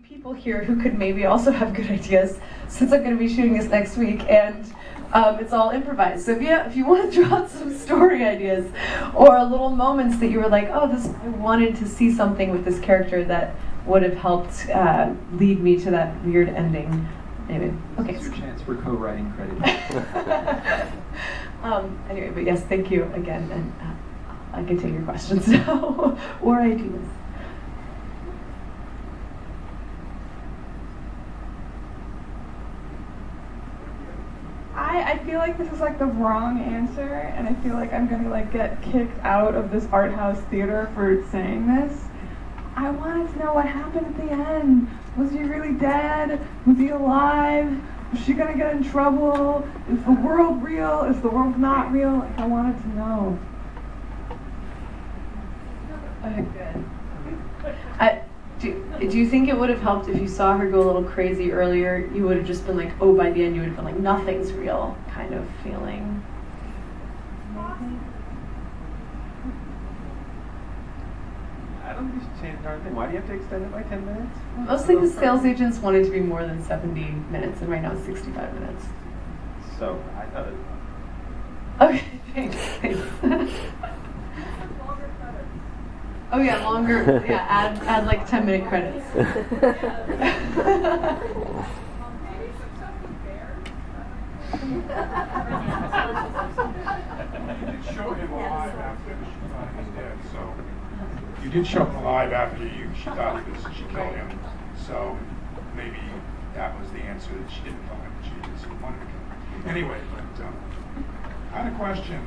people here who could maybe also have good ideas, since I'm going to be shooting this next week, and it's all improvised. So if you want to draw out some story ideas or little moments that you were like, oh, I wanted to see something with this character that would have helped lead me to that weird ending. Anyway, okay. It's your chance for co-writing credit. Anyway, but yes, thank you again, and I can take your questions now, or ideas. I feel like this is like the wrong answer, and I feel like I'm gonna like get kicked out of this art house theater for saying this. I wanted to know what happened at the end. Was he really dead? Was he alive? Was she gonna get in trouble? Is the world real? Is the world not real? Like, I wanted to know. Okay, good. Do you think it would have helped if you saw her go a little crazy earlier? You would have just been like, oh, by the end you would have been like, nothing's real kind of feeling. I don't think you should change anything. Why do you have to extend it by 10 minutes? Mostly the sales agents wanted to be more than 70 minutes, and right now it's 65 minutes. So, I thought it... Okay, thanks. Oh yeah, longer, yeah, add like 10-minute credits. Show him alive after she thought he was dead, so you did show him alive after she thought she killed him, so maybe that was the answer, that she didn't kill him, she just wanted to kill him. Anyway, but I had a question.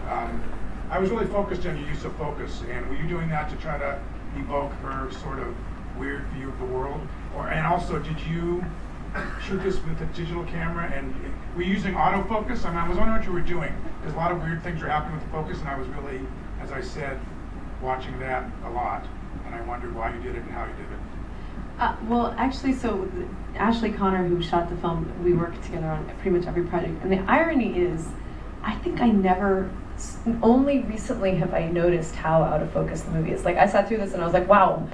I was really focused on your use of focus, and were you doing that to try to evoke her sort of weird view of the world? And also, did you shoot this with a digital camera, and were you using autofocus? I was wondering what you were doing, because a lot of weird things are happening with the focus, and I was really, as I said, watching that a lot, and I wondered why you did it and how you did it. Well, actually, so Ashley Connor, who shot the film, we worked together on pretty much every project, and the irony is, I think only recently have I noticed how out of focus the movie is. Like, I sat through this and I was like, wow,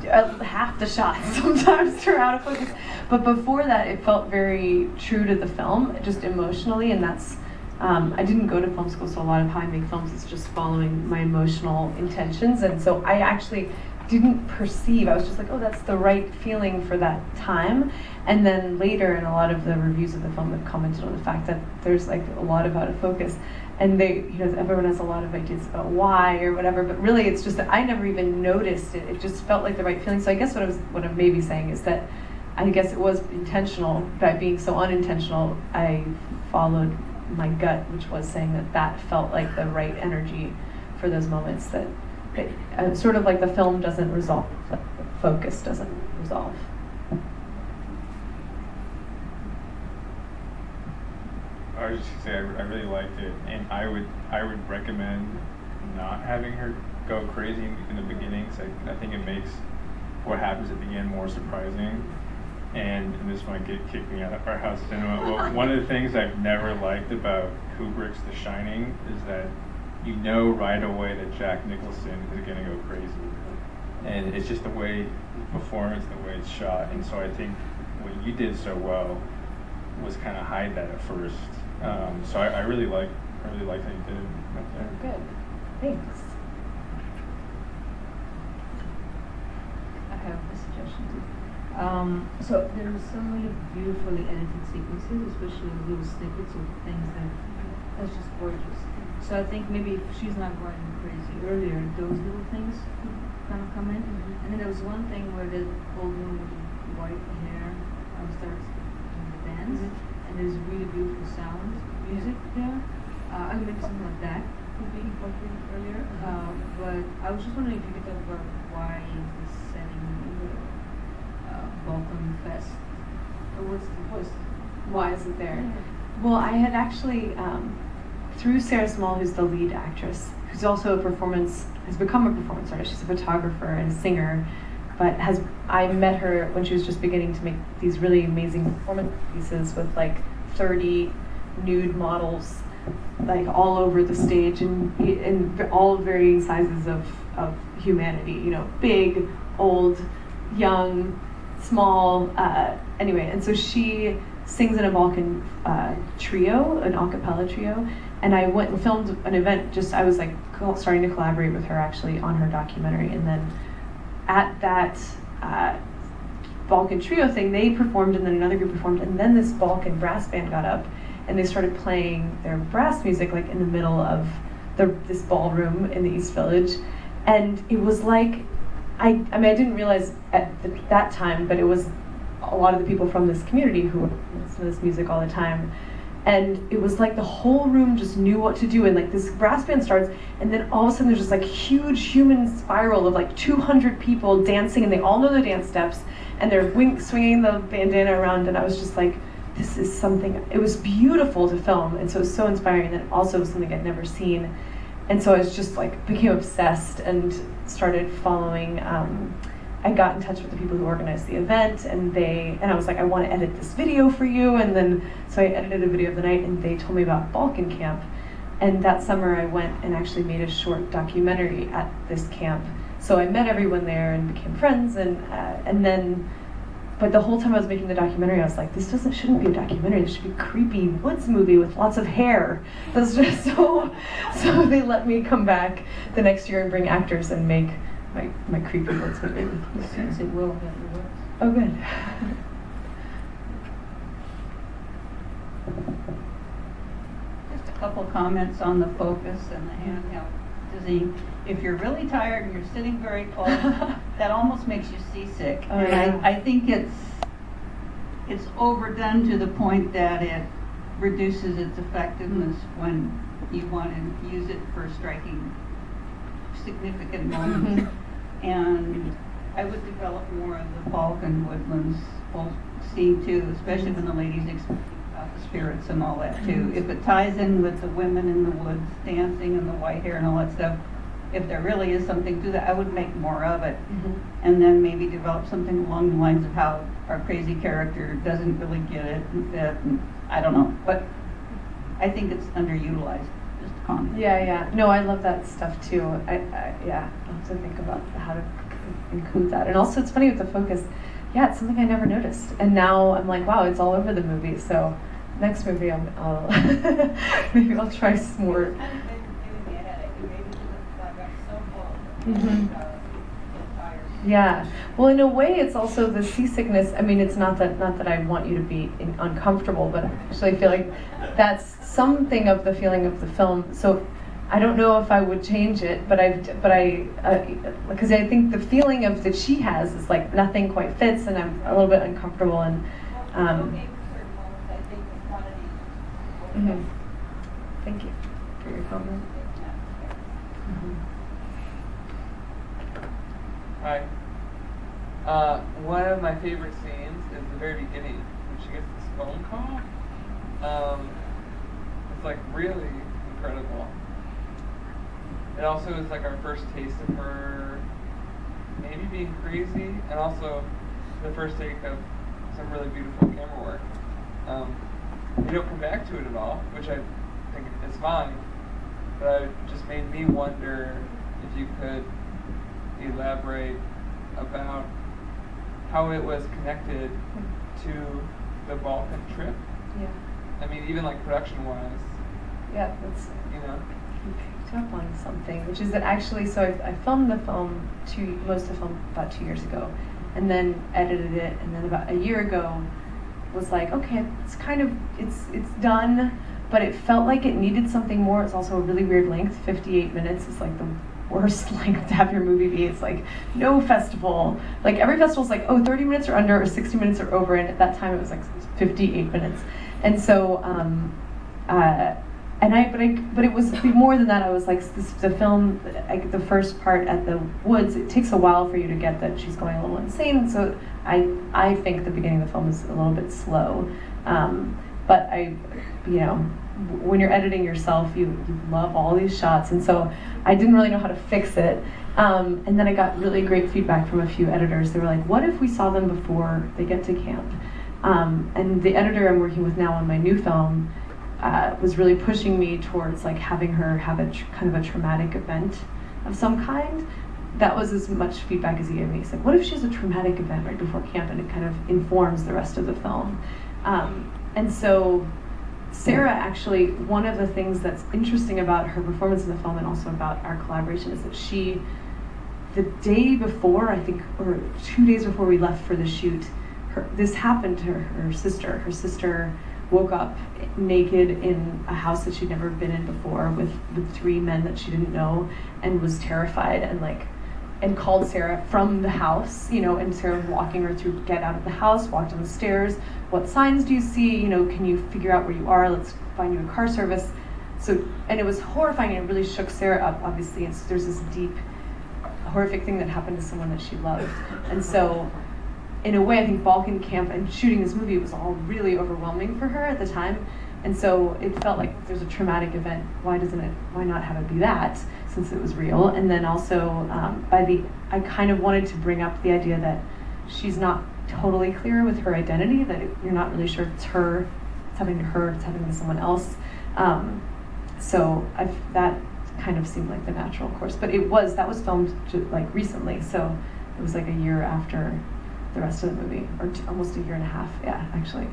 half the shots sometimes are out of focus. But before that, it felt very true to the film, just emotionally, and that's, I didn't go to film school, so a lot of how I make films is just following my emotional intentions, and so I actually didn't perceive, I was just like, oh, that's the right feeling for that time. And then later, in a lot of the reviews of the film, have commented on the fact that there's like a lot of out of focus. And everyone has a lot of ideas about why or whatever, but really it's just that I never even noticed it. It just felt like the right feeling. So I guess what I'm maybe saying is that I guess it was intentional. By being so unintentional, I followed my gut, which was saying that felt like the right energy for those moments, that sort of like the film doesn't resolve, the focus doesn't resolve. I was just gonna say I really liked it, and I would recommend not having her go crazy in the beginning. So I think it makes what happens at the end more surprising. And this might kick me out of our house cinema. Well, one of the things I've never liked about Kubrick's The Shining is that you know right away that Jack Nicholson is gonna go crazy, and it's just the way performance, the way it's shot. And so I think what you did so well was kind of hide that at first. So I really liked how you did it up there. Good, thanks. I have a suggestion. So there are some really beautifully edited sequences, especially little snippets of things that's just gorgeous. So I think maybe if she's not going crazy earlier, those little things could kind of come in. And then there was one thing where the old woman with the white hair starts doing the dance, and there's really beautiful sound music there. I mean, maybe something like that could be incorporated earlier. But I was just wondering if you could talk about why is this setting in the Balkan Fest? Or Why is it there? Yeah. Well, I had actually, through Sarah Small, who's the lead actress, who's also has become a performance artist. She's a photographer and a singer, but I met her when she was just beginning to make these really amazing performance pieces with like 30 nude models, like all over the stage, and all varying sizes of humanity. You know, big, old, young, small, anyway, and so she sings in a Balkan trio, an a cappella trio, and I went and filmed an event, I was like starting to collaborate with her actually on her documentary, and then at that Balkan trio thing, they performed and then another group performed, and then this Balkan brass band got up and they started playing their brass music like in the middle of this ballroom in the East Village, and it was like, I mean, I didn't realize at that time, but it was a lot of the people from this community who listen to this music all the time. And it was like the whole room just knew what to do. And like this brass band starts, and then all of a sudden there's just like huge human spiral of like 200 people dancing, and they all know the dance steps, and they're swinging the bandana around. And I was just like, this is something, it was beautiful to film. And so it was so inspiring. And then also was something I'd never seen. And so I was just like, became obsessed and started following. I got in touch with the people who organized the event, and I was like, I want to edit this video for you. And then, so I edited a video of the night, and they told me about Balkan Camp. And that summer I went and actually made a short documentary at this camp. So I met everyone there and became friends, and then, but the whole time I was making the documentary, I was like, this shouldn't be a documentary, this should be a creepy woods movie with lots of hair. That's just so they let me come back the next year and bring actors and make my creepy woods movie. Since it will have the words. Oh, good. Just a couple comments on the focus and the handheld design. If you're really tired and you're sitting very close, that almost makes you seasick. Oh, and yeah. I think it's overdone to the point that it reduces its effectiveness when you want to use it for striking significant moments. And I would develop more of the Balkan woodlands whole scene too, especially when the ladies explain about the spirits and all that too. If it ties in with the women in the woods dancing and the white hair and all that stuff, if there really is something to that, I would make more of it. And then maybe develop something along the lines of how our crazy character doesn't really get it and fit, and I don't know, but I think it's underutilized. Just a comment. Yeah. No, I love that stuff too. Yeah, I'll have to think about how to include that. And also, it's funny with the focus. Yeah, it's something I never noticed, and now I'm like, wow, it's all over the movie. So, next movie, I'll maybe I'll try some more. Yeah. Well, in a way, it's also the seasickness. I mean, it's not that I want you to be uncomfortable, but actually, I feel like that's something of the feeling of the film. So, I don't know if I would change it, but because I think the feeling of that she has is like nothing quite fits, and I'm a little bit uncomfortable. And thank you for your comment. Hi. One of my favorite scenes is the very beginning when she gets this phone call. It's like really incredible. It also is like our first taste of her maybe being crazy, and also the first take of some really beautiful camera work. We don't come back to it at all, which I think is fine, but it just made me wonder if you could elaborate about how it was connected to the Balkan trip. Yeah. I mean, even like production-wise. Yeah, that's. You know. You picked up on something, which is that actually, so I filmed the film most of the film about 2 years ago, and then edited it, and then about a year ago was like, okay, it's kind of it's done, but it felt like it needed something more. It's also a really weird length. 58 minutes is like the worst length to have your movie be. It's like no festival. Like every festival's like, oh, 30 minutes or under, or 60 minutes or over, and at that time it was like 58 minutes. And so but it was more than that. I was like, the film, the first part at the woods, it takes a while for you to get that she's going a little insane. So I think the beginning of the film is a little bit slow. But when you're editing yourself, you love all these shots, and so I didn't really know how to fix it. And then I got really great feedback from a few editors. They were like, what if we saw them before they get to camp? And the editor I'm working with now on my new film was really pushing me towards like having her have kind of a traumatic event of some kind, that was as much feedback as he gave me. He's like, what if she has a traumatic event right before camp, and it kind of informs the rest of the film? And so Sarah, actually, one of the things that's interesting about her performance in the film and also about our collaboration is that she, the day before, I think, or 2 days before we left for the shoot, this happened to her sister. Her sister woke up naked in a house that she'd never been in before with 3 men that she didn't know, and was terrified and called Sarah from the house, and Sarah was walking her through, get out of the house, walk down the stairs, what signs do you see, can you figure out where you are, let's find you a car service. So, and it was horrifying, and it really shook Sarah up, obviously, and so there's this deep, horrific thing that happened to someone that she loved. And so, in a way, I think Balkan Camp and shooting this movie was all really overwhelming for her at the time. And so it felt like there's a traumatic event. Why not have it be that, since it was real? And then also, I kind of wanted to bring up the idea that she's not totally clear with her identity, that you're not really sure it's her, it's happening to her, it's happening to someone else. So that kind of seemed like the natural course. But that was filmed like recently, so it was like a year after the rest of the movie, or almost a year and a half, yeah, actually.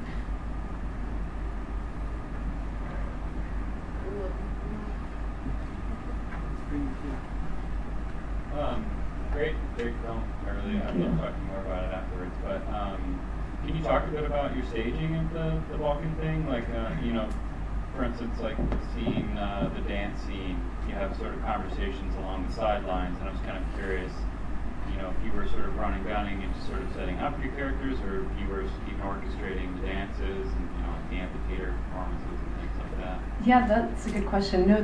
Great film. I'd love talking more about it afterwards. But can you talk a bit about your staging of the Balkan thing? Like, for instance, like the scene, the dance scene, you have sort of conversations along the sidelines, and I was kind of curious, if you were sort of running, gunning, and just sort of setting up your characters, or if you were even orchestrating the dances and like the amphitheater performances and things like that. Yeah, that's a good question. No,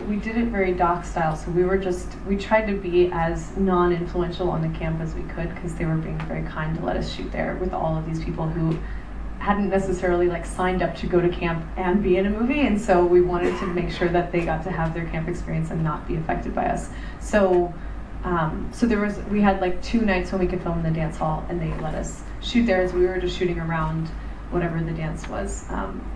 we did it very doc style, so we tried to be as non-influential on the camp as we could, because they were being very kind to let us shoot there with all of these people who hadn't necessarily signed up to go to camp and be in a movie, and so we wanted to make sure that they got to have their camp experience and not be affected by us. So we had 2 nights when we could film in the dance hall, and they let us shoot there, as we were just shooting around whatever the dance was,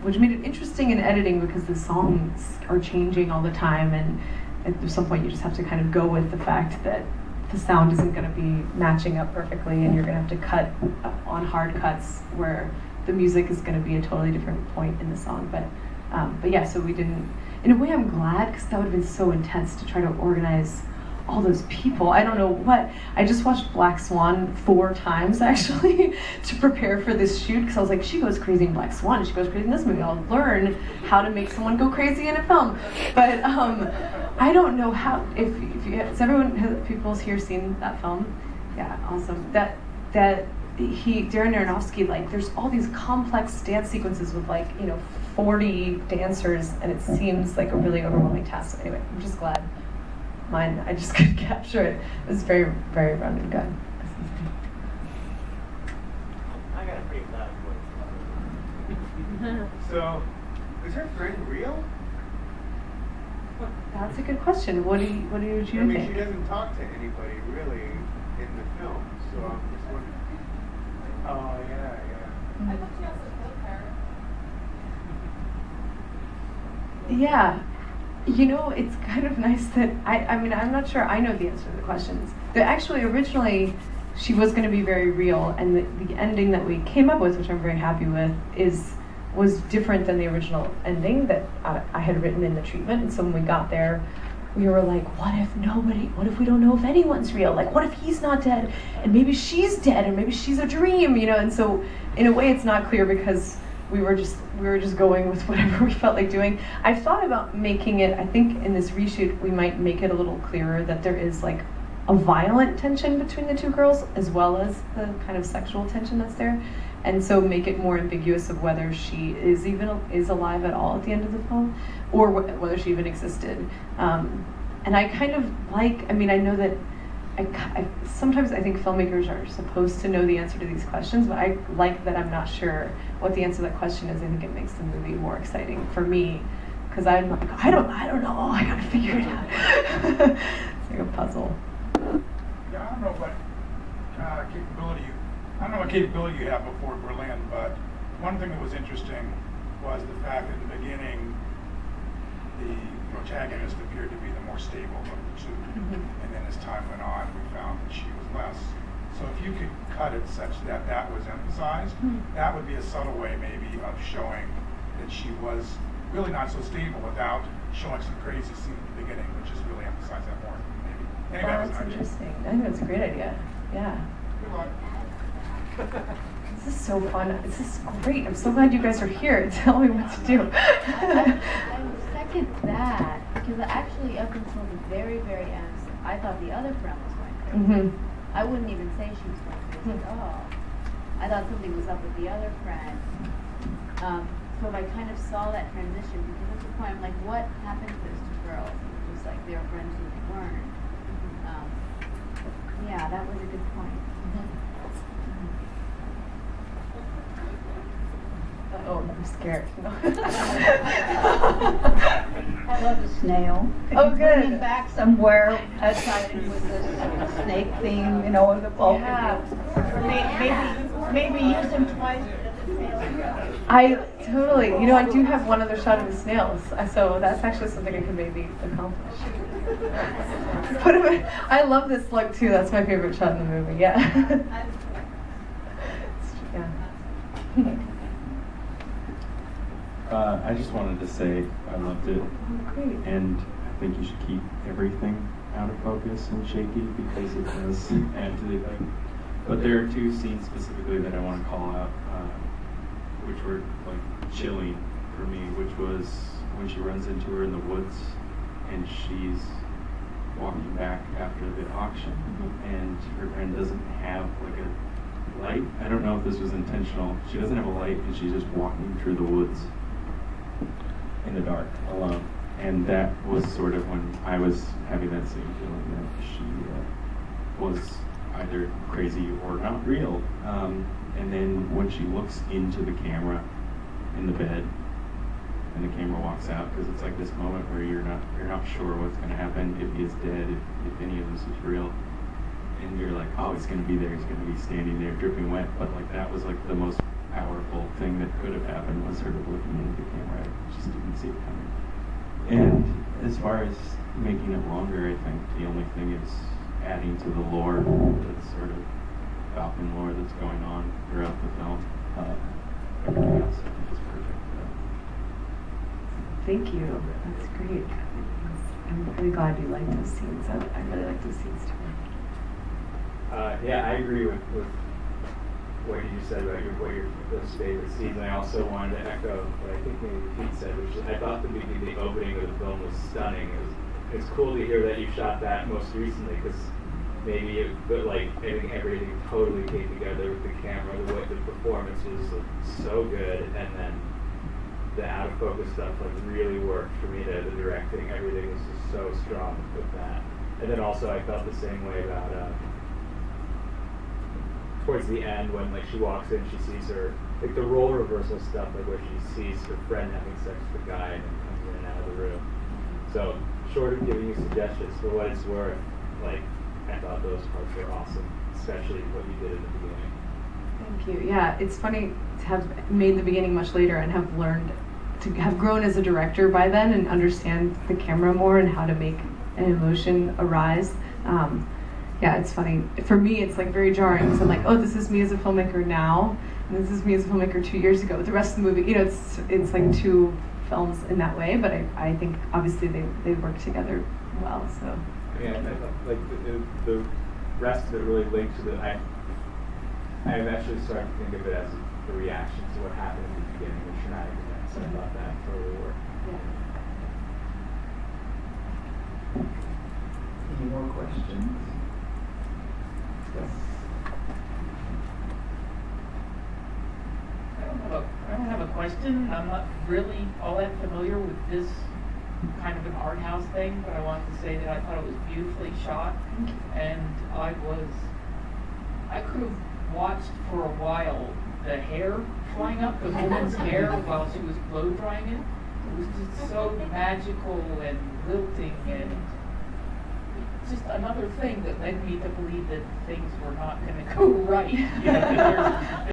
which made it interesting in editing, because the songs are changing all the time, and at some point you just have to kind of go with the fact that the sound isn't going to be matching up perfectly, and you're going to have to cut on hard cuts where the music is going to be a totally different point in the song. But yeah, so we didn't. In a way, I'm glad, because that would have been so intense to try to organize all those people. I don't know what. I just watched Black Swan 4 times actually to prepare for this shoot, because I was like, she goes crazy in Black Swan, she goes crazy in this movie. I'll learn how to make someone go crazy in a film. But I don't know how. If people's here seen that film? Yeah, awesome. Darren Aronofsky, there's all these complex dance sequences with 40 dancers, and it seems like a really overwhelming task. So anyway, I'm just glad I just could capture it. It was very, very run and gun. I got a pretty loud voice. So, is her friend real? That's a good question. What do you think? She doesn't talk to anybody really in the film, so I'm just wondering. Oh yeah. I thought she also killed her. Yeah. It's kind of nice that, I'm not sure I know the answer to the questions. Originally, she was going to be very real, and the ending that we came up with, which I'm very happy with, was different than the original ending that I had written in the treatment. And so when we got there, we were like, what if we don't know if anyone's real? What if he's not dead, and maybe she's dead, or maybe she's a dream, And so, in a way, it's not clear, because we were just going with whatever we felt like doing. I've thought about making it, I think in this reshoot, we might make it a little clearer that there is a violent tension between the 2 girls, as well as the kind of sexual tension that's there. And so make it more ambiguous of whether she is alive at all at the end of the film, or whether she even existed. And I kind of I know that sometimes I think filmmakers are supposed to know the answer to these questions, but I like that I'm not sure what the answer to that question is. I think it makes the movie more exciting for me, because I'm like, I don't know, I gotta figure it out. It's like a puzzle. Yeah, I don't know what capability you have before Berlin, but one thing that was interesting was the fact that in the beginning, protagonist appeared to be the more stable of the two. And then as time went on, we found that she was less. So if you could cut it such that that was emphasized, that would be a subtle way maybe of showing that she was really not so stable without showing some crazy scene at the beginning, which just really emphasized that more, maybe. Anyway, that was That's an idea. interesting. I think that's a great idea. Yeah. Good luck. This is so fun. This is great. I'm so glad you guys are here. Tell me what to do. I would second that, because actually up until the very, very end, I thought the other friend was going crazy. I wouldn't even say she was going crazy at all. I thought something was up with the other friend. So I kind of saw that transition, because at the point I'm like, what happened to those two girls? And it was like they were friends who weren't. Yeah, that was a good point. Oh, I'm scared. I love the snail. Could Oh, you bring good. it back somewhere outside with the snake theme, you know, with the bulk Yeah. Maybe use them twice. I totally, I do have one other shot of the snails, so that's actually something I could maybe accomplish. Put 'em in- I love this look too. That's my favorite shot in the movie. Yeah. Yeah. I just wanted to say I loved it, Great. and I think you should keep everything out of focus and shaky because it does add to the effect. But there are two scenes specifically that I want to call out, which were like chilling for me, which was when she runs into her in the woods and she's walking back after the auction, and her friend doesn't have like a light. I don't know if this was intentional. She doesn't have a light, and she's just walking through the woods in the dark alone. And that was sort of when I was having that same feeling that she was either crazy or not real. And then when she looks into the camera in the bed, and the camera walks out, because it's like this moment where you're not sure what's going to happen, if he is dead, if any of this is real. And you're like, oh, he's going to be there, he's going to be standing there dripping wet. But like that was like the most powerful thing that could have happened, was sort of looking into the camera. I just didn't see it coming. And as far as making it longer, I think the only thing is adding to the lore, that's sort of Falcon lore that's going on throughout the film. Everything else I think is perfect. Thank you. That's great. I'm really glad you like those scenes. I really like those scenes too. Yeah, I agree with what you just said about those favorite scenes. I also wanted to echo what I think maybe Pete said, which is I thought the opening of the film was stunning. It's cool to hear that you shot that most recently, because maybe I think everything totally came together with the camera. The performance was so good, and then the out of focus stuff really worked for me. The directing, everything was just so strong with that. And then also I felt the same way about towards the end when she walks in, she sees her the role reversal stuff, where she sees her friend having sex with the guy and then comes in and out of the room. So short of giving you suggestions, for what it's worth, I thought those parts were awesome, especially what you did in the beginning. Thank you. Yeah, it's funny to have made the beginning much later and have learned to have grown as a director by then and understand the camera more and how to make an emotion arise. Yeah, it's funny. For me, it's very jarring because I'm like, oh, this is me as a filmmaker now, and this is me as a filmmaker 2 years ago. But the rest of the movie, it's like two films in that way. But I think obviously they work together well. So. Yeah, and I thought the rest of it really linked to I eventually started to think of it as a reaction to what happened in the beginning with traumatic events. So I thought that totally worked. Yeah. Any more questions? Yes. I don't have a question. I'm not really all that familiar with this kind of an art house thing, but I wanted to say that I thought it was beautifully shot, and I could have watched for a while the hair flying up, the woman's hair while she was blow drying it. It was just so magical and lilting, and just another thing that led me to believe that things were not going to go right. There's